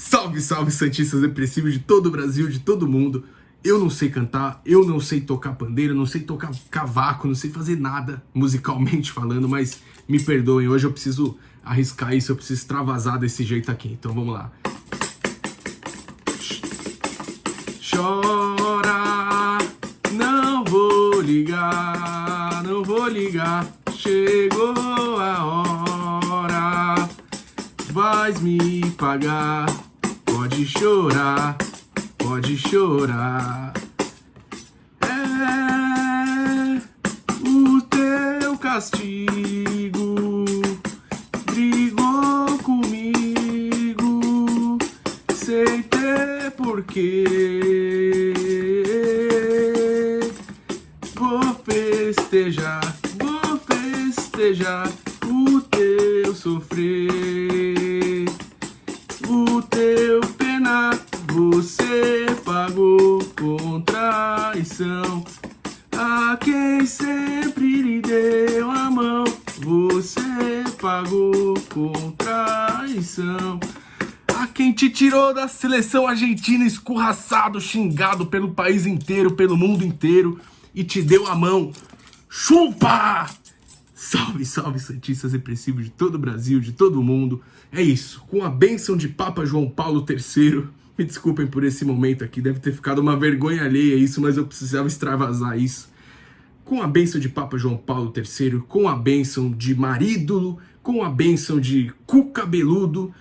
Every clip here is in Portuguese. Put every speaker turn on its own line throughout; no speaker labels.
Salve, salve, santistas depressivos de todo o Brasil, de todo mundo. Eu não sei cantar, eu não sei tocar pandeiro, não sei tocar cavaco, não sei fazer nada musicalmente falando, mas me perdoem, hoje eu preciso arriscar isso, eu preciso extravasar desse jeito aqui. Então vamos lá. Chora, não vou ligar, não vou ligar, chegou a hora, vais me pagar, pode chorar, pode chorar. É o teu castigo, brigou comigo, sei ter porquê. Vou festejar o teu sofrer, o teu penar, você pagou com traição. A quem sempre lhe deu a mão, você pagou com traição. A quem te tirou da seleção argentina, escorraçado, xingado pelo país inteiro, pelo mundo inteiro, e te deu a mão, chupa! Salve, salve, santistas depressivos de todo o Brasil, de todo o mundo. É isso, com a bênção de Papa João Paulo III, me desculpem por esse momento aqui, deve ter ficado uma vergonha alheia isso, mas eu precisava extravasar isso. Com a bênção de Papa João Paulo III, com a bênção de Marídulo, com a bênção de Cucabeludo,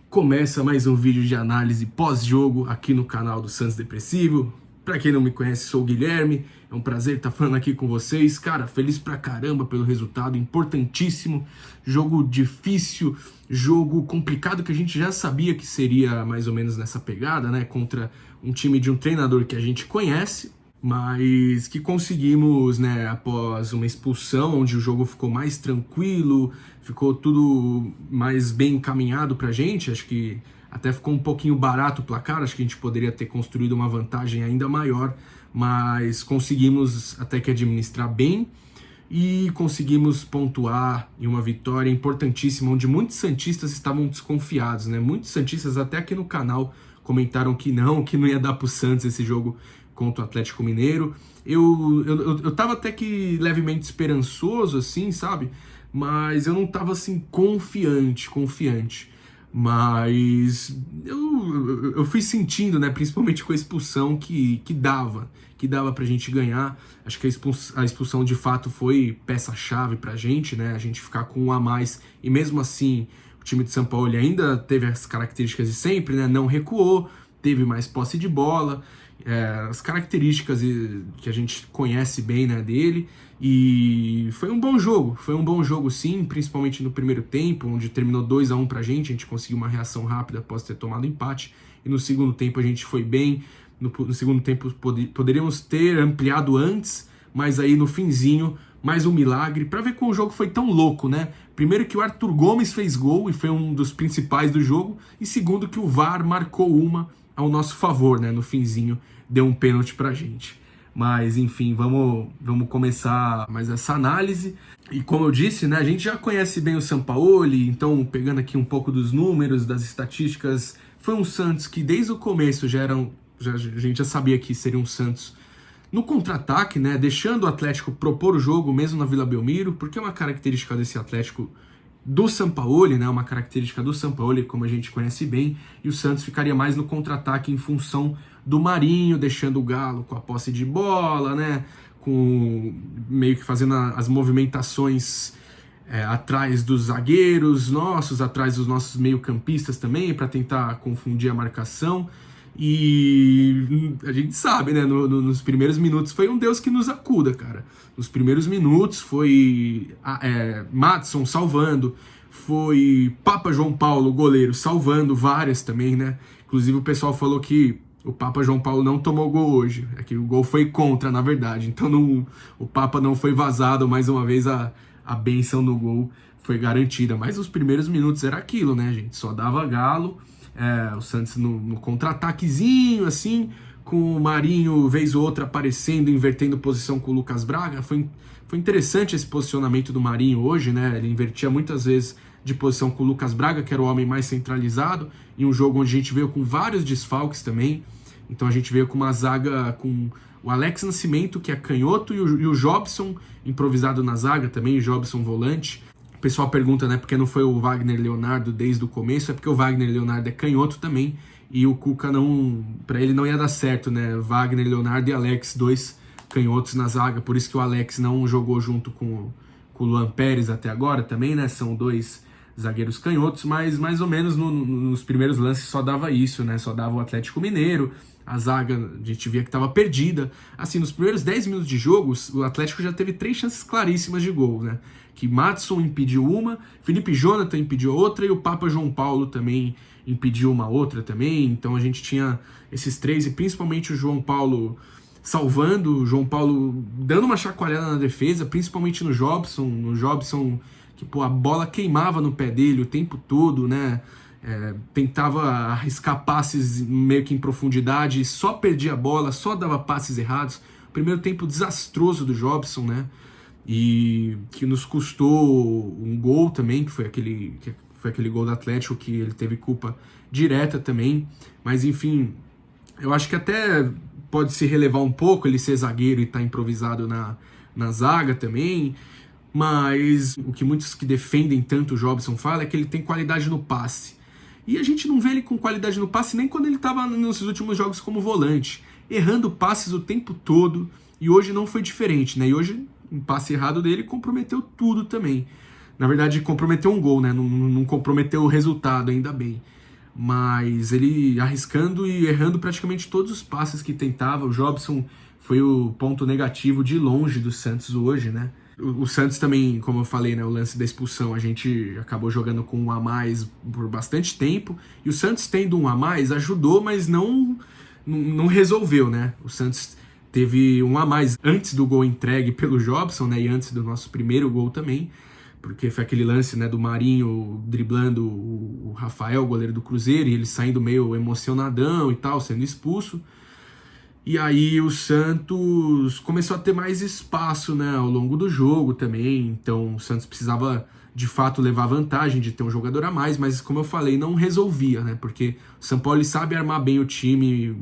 começa mais um vídeo de análise pós-jogo aqui no canal do Santos Depressivo. Pra quem não me conhece, sou o Guilherme, é um prazer estar falando aqui com vocês. Cara, feliz pra caramba pelo resultado, importantíssimo, jogo difícil, jogo complicado que a gente já sabia que seria mais ou menos nessa pegada, né, contra um time de um treinador que a gente conhece, mas que conseguimos, né, após uma expulsão, onde o jogo ficou mais tranquilo, ficou tudo mais bem encaminhado pra gente, acho que até ficou um pouquinho barato o placar, acho que a gente poderia ter construído uma vantagem ainda maior, mas conseguimos até que administrar bem e conseguimos pontuar em uma vitória importantíssima, onde muitos santistas estavam desconfiados, né? Muitos santistas até aqui no canal comentaram que não ia dar pro Santos esse jogo contra o Atlético Mineiro. Eu tava até que levemente esperançoso, assim, sabe? Mas eu não tava, assim, confiante. Mas eu fui sentindo, né, principalmente com a expulsão, que dava pra gente ganhar. Acho que a expulsão de fato foi peça-chave pra gente, né, a gente ficar com um a mais, e mesmo assim o time de São Paulo ainda teve as características de sempre, né, não recuou, teve mais posse de bola, as características que a gente conhece bem, né, dele. E foi um bom jogo sim, principalmente no primeiro tempo, onde terminou 2-1 pra gente conseguiu uma reação rápida após ter tomado empate, e no segundo tempo a gente foi bem, no segundo tempo poderíamos ter ampliado antes, mas aí no finzinho, mais um milagre, pra ver como o jogo foi tão louco, né? Primeiro que o Arthur Gomes fez gol, e foi um dos principais do jogo, e segundo que o VAR marcou uma ao nosso favor, né? No finzinho, deu um pênalti pra gente. Mas, enfim, vamos começar mais essa análise. E como eu disse, né, a gente já conhece bem o Sampaoli, então, pegando aqui um pouco dos números, das estatísticas, foi um Santos que desde o começo a gente já sabia que seria um Santos no contra-ataque, né, deixando o Atlético propor o jogo mesmo na Vila Belmiro, porque é uma característica desse Atlético do Sampaoli, né, uma característica do Sampaoli, como a gente conhece bem, e o Santos ficaria mais no contra-ataque em função do Marinho, deixando o Galo com a posse de bola, né, com meio que fazendo as movimentações atrás dos zagueiros nossos, atrás dos nossos meio-campistas também, para tentar confundir a marcação. E a gente sabe, né, nos primeiros minutos foi um Deus que nos acuda, cara. Nos primeiros minutos foi Madison salvando, foi Papa João Paulo, goleiro, salvando várias também, né. Inclusive o pessoal falou que o Papa João Paulo não tomou gol hoje, é que o gol foi contra, na verdade. Então o Papa não foi vazado, mais uma vez a bênção no gol foi garantida. Mas os primeiros minutos era aquilo, né, gente? Só dava Galo, o Santos no contra-ataquezinho, assim, com o Marinho, vez ou outra, aparecendo, invertendo posição com o Lucas Braga. Foi interessante esse posicionamento do Marinho hoje, né? Ele invertia muitas vezes de posição com o Lucas Braga, que era o homem mais centralizado, em um jogo onde a gente veio com vários desfalques também. Então a gente veio com uma zaga com o Alex Nascimento, que é canhoto, e o Jobson improvisado na zaga também, o Jobson volante. O pessoal pergunta, né, por que não foi o Wagner Leonardo desde o começo? É porque o Wagner Leonardo é canhoto também, e o Cuca não, para ele não ia dar certo, né? Wagner Leonardo e Alex, dois canhotos na zaga, por isso que o Alex não jogou junto com o Luan Pérez até agora também, né? São dois zagueiros canhotos, mas mais ou menos nos primeiros lances só dava isso, né? Só dava o Atlético Mineiro, a zaga a gente via que estava perdida. Assim, nos primeiros 10 minutos de jogo, o Atlético já teve 3 chances claríssimas de gol, né? Que Maddson impediu uma, Felipe Jonathan impediu outra e o Papa João Paulo também impediu uma outra também. Então a gente tinha esses 3 e principalmente o João Paulo salvando, o João Paulo dando uma chacoalhada na defesa, principalmente no Jobson, que pô, a bola queimava no pé dele o tempo todo, né? Tentava arriscar passes meio que em profundidade, só perdia a bola, só dava passes errados. Primeiro tempo desastroso do Jobson, né? E que nos custou um gol também, que foi aquele gol do Atlético que ele teve culpa direta também. Mas enfim, eu acho que até pode se relevar um pouco ele ser zagueiro e estar improvisado na zaga também. Mas o que muitos que defendem tanto o Jobson falam é que ele tem qualidade no passe. E a gente não vê ele com qualidade no passe nem quando ele estava nos últimos jogos como volante, errando passes o tempo todo, e hoje não foi diferente, né? E hoje um passe errado dele comprometeu tudo também. Na verdade, comprometeu um gol, né? Não comprometeu o resultado, ainda bem. Mas ele arriscando e errando praticamente todos os passes que tentava. O Jobson foi o ponto negativo de longe do Santos hoje, né? O Santos também, como eu falei, né, o lance da expulsão, a gente acabou jogando com um a mais por bastante tempo, e o Santos tendo um a mais ajudou, mas não resolveu, né? O Santos teve um a mais antes do gol entregue pelo Jobson, né, e antes do nosso primeiro gol também, porque foi aquele lance, né, do Marinho driblando o Rafael, o goleiro do Cruzeiro, e ele saindo meio emocionadão e tal, sendo expulso. E aí o Santos começou a ter mais espaço, né, ao longo do jogo também, então o Santos precisava de fato levar vantagem de ter um jogador a mais, mas como eu falei, não resolvia, né, porque o São Paulo sabe armar bem o time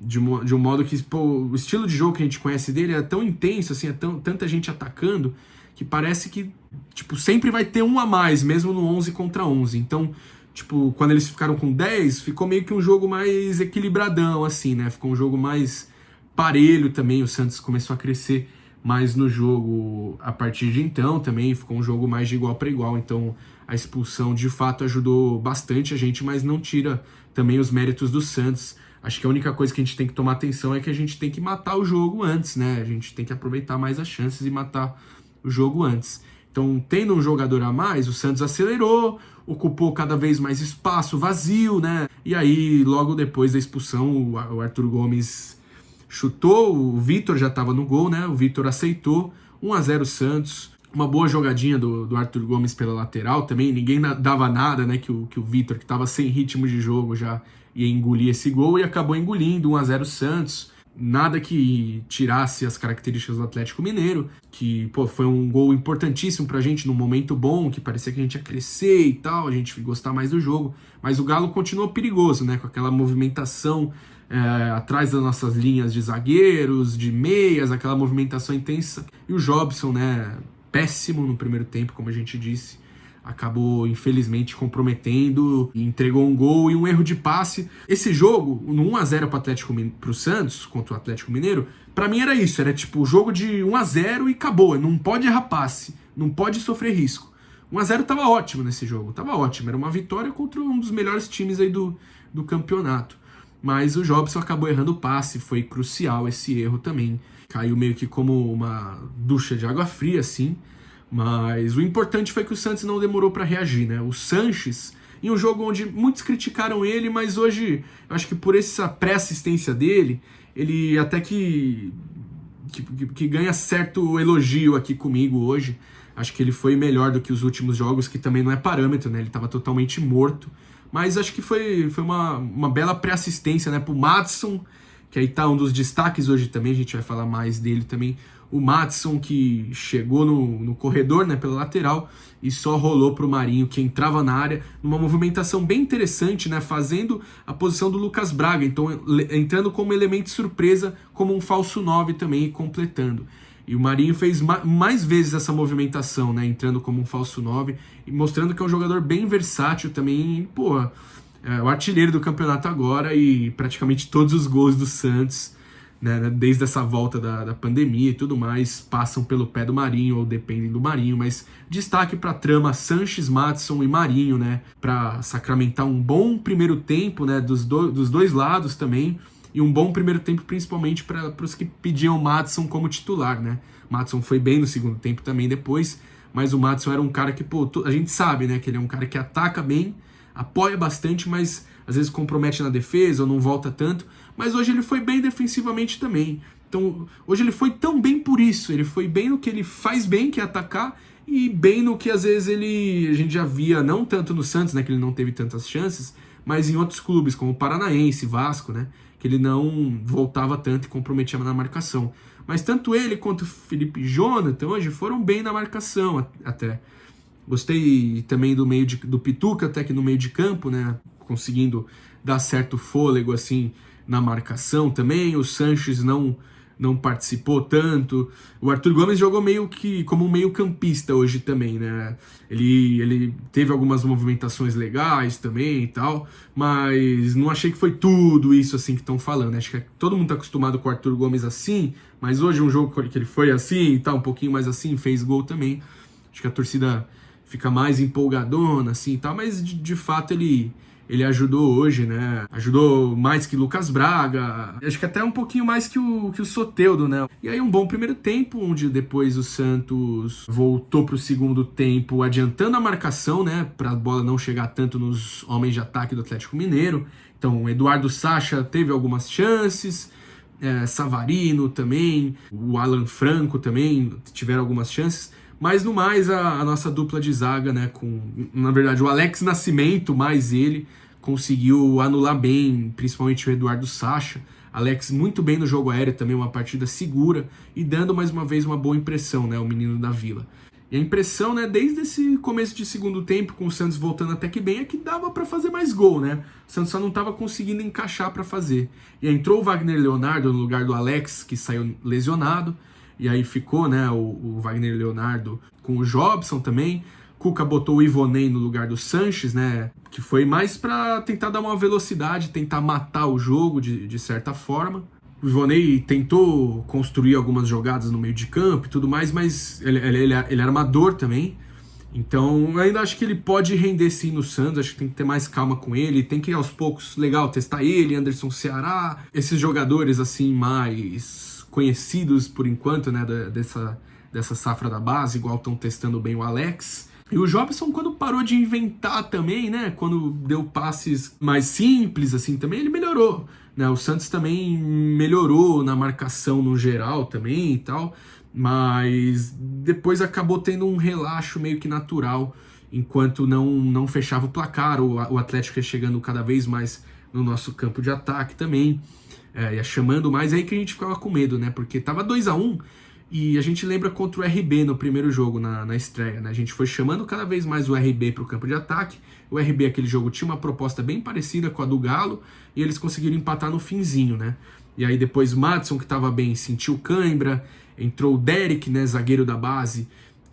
de um modo que, pô, o estilo de jogo que a gente conhece dele é tão intenso, assim, tanta gente atacando, que parece que, tipo, sempre vai ter um a mais, mesmo no 11 contra 11, então... Tipo, quando eles ficaram com 10, ficou meio que um jogo mais equilibradão, assim, né? Ficou um jogo mais parelho também. O Santos começou a crescer mais no jogo a partir de então também. Ficou um jogo mais de igual para igual. Então, a expulsão de fato ajudou bastante a gente, mas não tira também os méritos do Santos. Acho que a única coisa que a gente tem que tomar atenção é que a gente tem que matar o jogo antes, né? A gente tem que aproveitar mais as chances e matar o jogo antes. Então, tendo um jogador a mais, o Santos acelerou, ocupou cada vez mais espaço vazio, né? E aí, logo depois da expulsão, o Arthur Gomes chutou, o Vitor já estava no gol, né? O Vitor aceitou, 1-0 Santos. Uma boa jogadinha do Arthur Gomes pela lateral também, ninguém dava nada, né? Que o Vitor, que estava sem ritmo de jogo, já ia engolir esse gol e acabou engolindo, 1-0 Santos. Nada que tirasse as características do Atlético Mineiro, que pô, foi um gol importantíssimo pra gente num momento bom, que parecia que a gente ia crescer e tal, a gente ia gostar mais do jogo, mas o Galo continuou perigoso, né, com aquela movimentação atrás das nossas linhas de zagueiros, de meias, aquela movimentação intensa, e o Jobson, né, péssimo no primeiro tempo, como a gente disse, acabou infelizmente comprometendo, entregou um gol e um erro de passe. Esse jogo, no 1-0 pro Santos, contra o Atlético Mineiro, pra mim era isso, era tipo o jogo de 1-0 e acabou, não pode errar passe, não pode sofrer risco. 1-0 tava ótimo nesse jogo, tava ótimo, era uma vitória contra um dos melhores times aí do campeonato. Mas o Jobson acabou errando o passe, foi crucial esse erro também. Caiu meio que como uma ducha de água fria, assim. Mas o importante foi que o Santos não demorou para reagir, né? O Sanches, em um jogo onde muitos criticaram ele, mas hoje, eu acho que por essa pré-assistência dele, ele até que ganha certo elogio aqui comigo hoje. Acho que ele foi melhor do que os últimos jogos, que também não é parâmetro, né? Ele estava totalmente morto. Mas acho que foi uma bela pré-assistência, né? Pro Maddson, que aí tá um dos destaques hoje também, a gente vai falar mais dele também, o Maatson, que chegou no corredor, né, pela lateral, e só rolou pro Marinho, que entrava na área, numa movimentação bem interessante, né, fazendo a posição do Lucas Braga, então entrando como elemento surpresa, como um falso 9 também, e completando. E o Marinho fez mais vezes essa movimentação, né, entrando como um falso 9, e mostrando que é um jogador bem versátil também, pô, o artilheiro do campeonato agora e praticamente todos os gols do Santos, né, desde essa volta da pandemia e tudo mais, passam pelo pé do Marinho ou dependem do Marinho, mas destaque para a trama Sanches, Maatson e Marinho, né, para sacramentar um bom primeiro tempo, né, dos dois lados também, e um bom primeiro tempo principalmente para os que pediam o Maatson como titular, né. Maatson foi bem no segundo tempo também depois, mas o Maatson era um cara que, pô, a gente sabe, né, que ele é um cara que ataca bem, apoia bastante, mas às vezes compromete na defesa ou não volta tanto, mas hoje ele foi bem defensivamente também. Então, hoje ele foi tão bem por isso, ele foi bem no que ele faz bem, que é atacar, e bem no que às vezes a gente já via, não tanto no Santos, né, que ele não teve tantas chances, mas em outros clubes, como o Paranaense, Vasco, né, que ele não voltava tanto e comprometia na marcação. Mas tanto ele quanto o Felipe Jonathan hoje foram bem na marcação até. Gostei também do Pituca, até que no meio de campo, né, conseguindo dar certo fôlego assim na marcação também. O Sanches não participou tanto. O Arthur Gomes jogou meio que como um meio-campista hoje também, né? Ele teve algumas movimentações legais também e tal, mas não achei que foi tudo isso assim que estão falando. Acho que todo mundo tá acostumado com o Arthur Gomes assim, mas hoje um jogo que ele foi assim e tal, um pouquinho mais assim, fez gol também. Acho que a torcida fica mais empolgadona, assim, e tal, mas de fato ele ajudou hoje, né? Ajudou mais que Lucas Braga, acho que até um pouquinho mais que o Soteldo, né? E aí um bom primeiro tempo, onde depois o Santos voltou pro segundo tempo adiantando a marcação, né? Pra bola não chegar tanto nos homens de ataque do Atlético Mineiro. Então o Eduardo Sacha teve algumas chances, Savarino também, o Alan Franco também tiveram algumas chances. Mas no mais, a nossa dupla de zaga, né, na verdade, o Alex Nascimento mais ele, conseguiu anular bem, principalmente o Eduardo Sacha. Alex muito bem no jogo aéreo também, uma partida segura e dando mais uma vez uma boa impressão, né, o menino da Vila. E a impressão, né, desde esse começo de segundo tempo, com o Santos voltando até que bem, é que dava para fazer mais gol, né? O Santos só não estava conseguindo encaixar para fazer. E aí entrou o Wagner Leonardo no lugar do Alex, que saiu lesionado. E aí ficou, né, o Wagner Leonardo com o Jobson também. Cuca botou o Ivonei no lugar do Sanches, né, que foi mais para tentar dar uma velocidade, tentar matar o jogo de certa forma. O Ivonei tentou construir algumas jogadas no meio de campo e tudo mais, mas ele era amador também. Então, eu ainda acho que ele pode render sim no Santos, acho que tem que ter mais calma com ele, tem que ir aos poucos, legal, testar ele, Anderson Ceará, esses jogadores assim mais conhecidos por enquanto, né, dessa safra da base, igual estão testando bem o Alex. E o Jobson, quando parou de inventar também, né, quando deu passes mais simples, assim, também ele melhorou, né, o Santos também melhorou na marcação no geral também e tal, mas depois acabou tendo um relaxo meio que natural, enquanto não fechava o placar, o Atlético ia chegando cada vez mais no nosso campo de ataque também, ia chamando mais, aí que a gente ficava com medo, né? Porque tava 2-1 e a gente lembra contra o RB no primeiro jogo, na estreia, né? A gente foi chamando cada vez mais o RB pro campo de ataque. O RB, aquele jogo, tinha uma proposta bem parecida com a do Galo e eles conseguiram empatar no finzinho, né? E aí depois Maatson, que tava bem, sentiu cãibra, entrou o Derek, né? Zagueiro da base,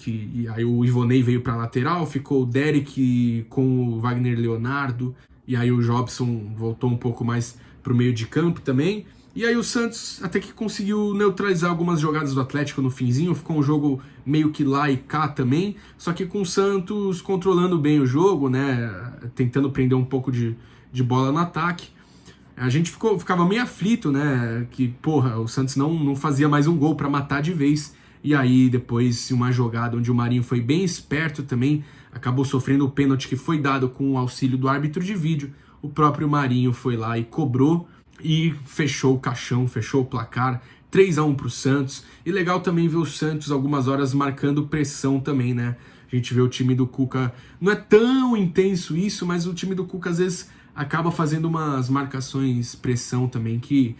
e aí o Ivonei veio pra lateral, ficou o Derek com o Wagner Leonardo, e aí o Jobson voltou um pouco mais pro meio de campo também. E aí o Santos até que conseguiu neutralizar algumas jogadas do Atlético no finzinho, ficou um jogo meio que lá e cá também, só que com o Santos controlando bem o jogo, né, tentando prender um pouco de bola no ataque. A gente ficava meio aflito, né, que porra, o Santos não fazia mais um gol para matar de vez. E aí depois uma jogada onde o Marinho foi bem esperto também, acabou sofrendo o pênalti que foi dado com o auxílio do árbitro de vídeo. O próprio Marinho foi lá e cobrou e fechou o caixão, fechou o placar, 3-1 pro Santos. E legal também ver o Santos algumas horas marcando pressão também, né? A gente vê o time do Cuca, não é tão intenso isso, mas o time do Cuca às vezes acaba fazendo umas marcações pressão também que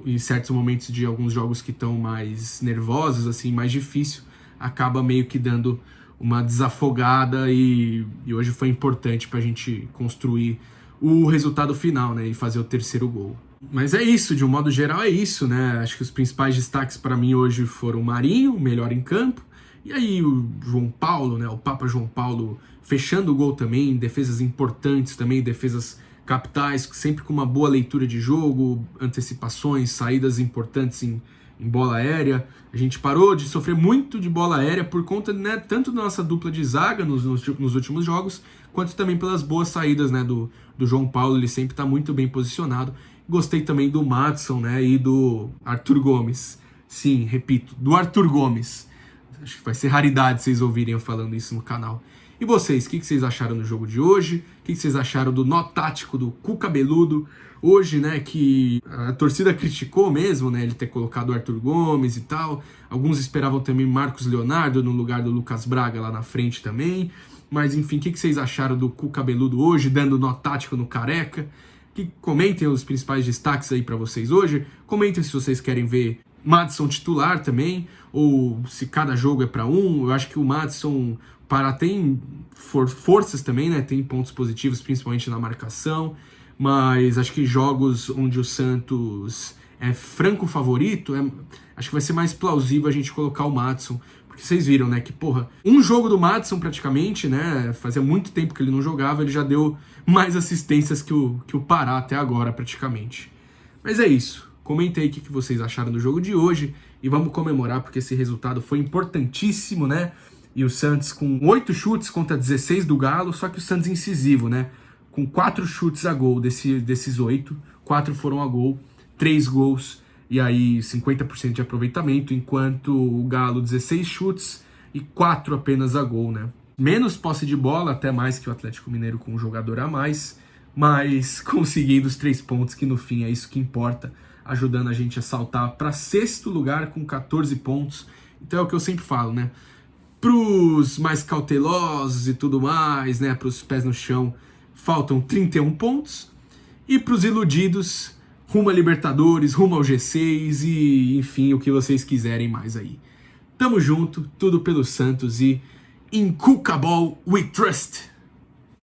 em certos momentos de alguns jogos que estão mais nervosos, assim, mais difícil, acaba meio que dando uma desafogada e hoje foi importante para a gente construir o resultado final, né, e fazer o terceiro gol. Mas é isso, de um modo geral é isso, né? Acho que os principais destaques para mim hoje foram o Marinho, melhor em campo, e aí o João Paulo, né, o Papa João Paulo fechando o gol também, defesas importantes também, defesas capitais, sempre com uma boa leitura de jogo, antecipações, saídas importantes em bola aérea. A gente parou de sofrer muito de bola aérea por conta, né, tanto da nossa dupla de zaga nos últimos jogos, quanto também pelas boas saídas, né, do João Paulo. Ele sempre está muito bem posicionado. Gostei também do Maddison, né, e do Arthur Gomes. Sim, repito, do Arthur Gomes. Acho que vai ser raridade vocês ouvirem eu falando isso no canal. E vocês, o que vocês acharam do jogo de hoje? O que vocês acharam do nó tático do Cu Cabeludo? Hoje, né, que a torcida criticou mesmo, né, ele ter colocado o Arthur Gomes e tal. Alguns esperavam também Marcos Leonardo no lugar do Lucas Braga lá na frente também. Mas enfim, o que vocês acharam do Cu Cabeludo hoje, dando nó tático no Careca? Comentem os principais destaques aí pra vocês hoje. Comentem se vocês querem ver Maddison titular também, ou se cada jogo é para um. Eu acho que o Maddison tem forças também, né? Tem pontos positivos, principalmente na marcação, mas acho que jogos onde o Santos é franco favorito, acho que vai ser mais plausível a gente colocar o Maddison, porque vocês viram, né, que, porra, um jogo do Maddison praticamente, né, fazia muito tempo que ele não jogava, ele já deu mais assistências que o Pará até agora, praticamente. Mas é isso. Comentem aí o que vocês acharam do jogo de hoje e vamos comemorar, porque esse resultado foi importantíssimo, né? E o Santos com 8 chutes contra 16 do Galo, só que o Santos incisivo, né? Com 4 chutes a gol desses 8, 4 foram a gol, 3 gols e aí 50% de aproveitamento, enquanto o Galo 16 chutes e 4 apenas a gol, né? Menos posse de bola, até mais que o Atlético Mineiro com um jogador a mais, mas conseguindo os 3 pontos, que no fim é isso que importa, ajudando a gente a saltar para 6º lugar com 14 pontos. Então é o que eu sempre falo, né? Pros mais cautelosos e tudo mais, né? Pros pés no chão, faltam 31 pontos. E pros iludidos, rumo a Libertadores, rumo ao G6 e, enfim, o que vocês quiserem mais aí. Tamo junto, tudo pelo Santos e in Cucabol we trust!